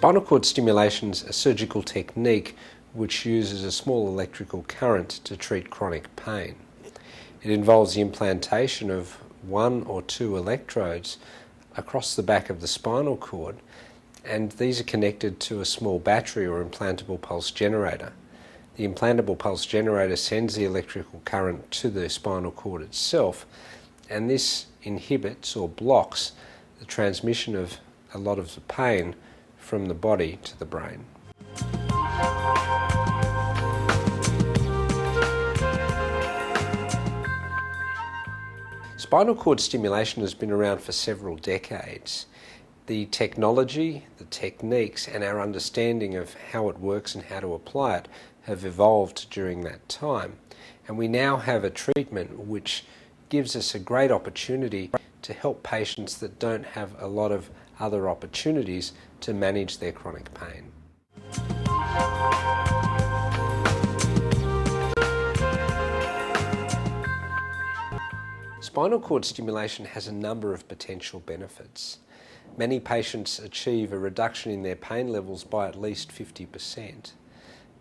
Spinal cord stimulation is a surgical technique which uses a small electrical current to treat chronic pain. It involves the implantation of 1 or 2 electrodes across the back of the spinal cord, and these are connected to a small battery or implantable pulse generator. The implantable pulse generator sends the electrical current to the spinal cord itself, and this inhibits or blocks the transmission of a lot of the pain from the body to the brain. Spinal cord stimulation has been around for several decades. The technology, the techniques, and our understanding of how it works and how to apply it have evolved during that time. And we now have a treatment which gives us a great opportunity to help patients that don't have a lot of other opportunities to manage their chronic pain. Spinal cord stimulation has a number of potential benefits. Many patients achieve a reduction in their pain levels by at least 50%.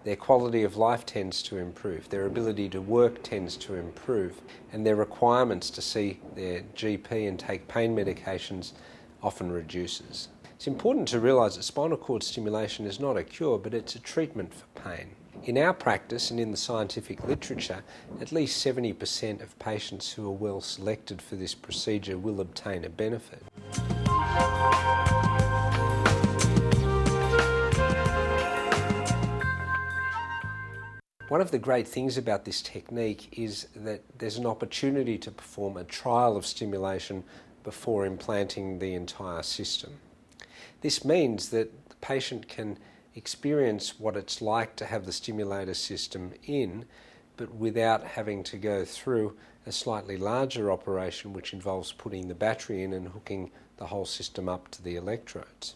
Their quality of life tends to improve, their ability to work tends to improve, and their requirements to see their GP and take pain medications often reduces. It's important to realise that spinal cord stimulation is not a cure, but it's a treatment for pain. In our practice and in the scientific literature, at least 70% of patients who are well selected for this procedure will obtain a benefit. One of the great things about this technique is that there's an opportunity to perform a trial of stimulation before implanting the entire system. This means that the patient can experience what it's like to have the stimulator system in, but without having to go through a slightly larger operation which involves putting the battery in and hooking the whole system up to the electrodes.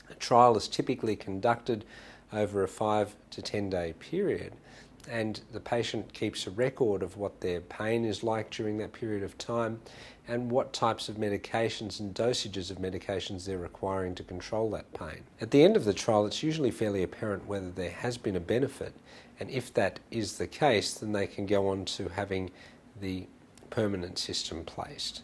A trial is typically conducted over a 5 to 10 day period, and the patient keeps a record of what their pain is like during that period of time and what types of medications and dosages of medications they're requiring to control that pain. At the end of the trial, it's usually fairly apparent whether there has been a benefit, and if that is the case, then they can go on to having the permanent system placed.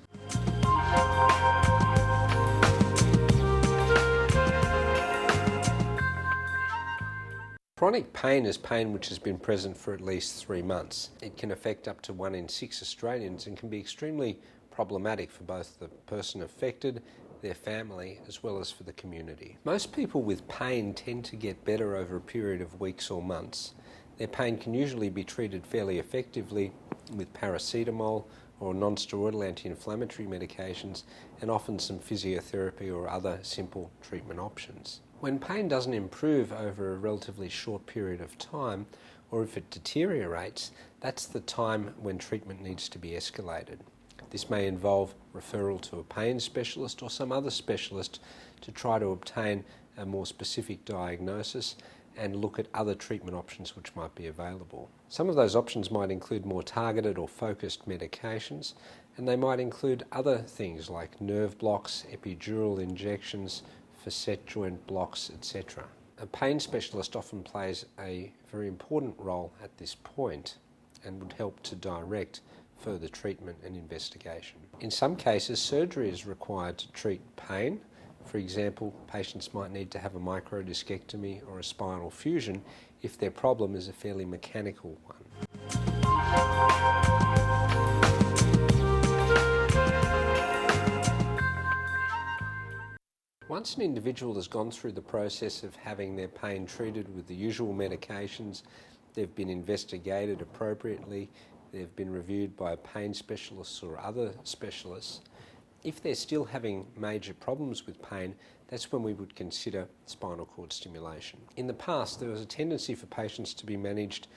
Chronic pain is pain which has been present for at least 3 months. It can affect up to 1 in 6 Australians and can be extremely problematic for both the person affected, their family, as well as for the community. Most people with pain tend to get better over a period of weeks or months. Their pain can usually be treated fairly effectively with paracetamol or non-steroidal anti-inflammatory medications, and often some physiotherapy or other simple treatment options. When pain doesn't improve over a relatively short period of time, or if it deteriorates, that's the time when treatment needs to be escalated. This may involve referral to a pain specialist or some other specialist to try to obtain a more specific diagnosis and look at other treatment options which might be available. Some of those options might include more targeted or focused medications, and they might include other things like nerve blocks, epidural injections, facet joint blocks, etc. A pain specialist often plays a very important role at this point and would help to direct further treatment and investigation. In some cases, surgery is required to treat pain. For example, patients might need to have a microdiscectomy or a spinal fusion if their problem is a fairly mechanical one. Once an individual has gone through the process of having their pain treated with the usual medications, they've been investigated appropriately, they've been reviewed by pain specialists or other specialists, if they're still having major problems with pain, that's when we would consider spinal cord stimulation. In the past, there was a tendency for patients to be managed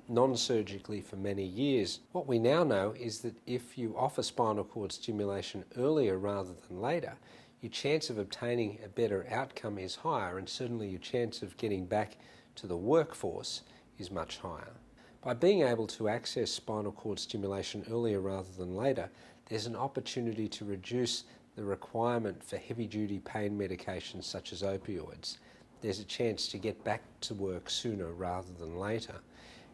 non-surgically for many years. What we now know is that if you offer spinal cord stimulation earlier rather than later, your chance of obtaining a better outcome is higher, and certainly your chance of getting back to the workforce is much higher. By being able to access spinal cord stimulation earlier rather than later, there's an opportunity to reduce the requirement for heavy-duty pain medications such as opioids, there's a chance to get back to work sooner rather than later.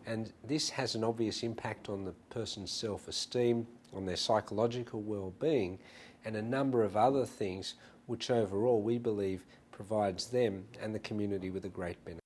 And this has an obvious impact on the person's self-esteem, on their psychological well-being, and a number of other things which overall we believe provides them and the community with a great benefit.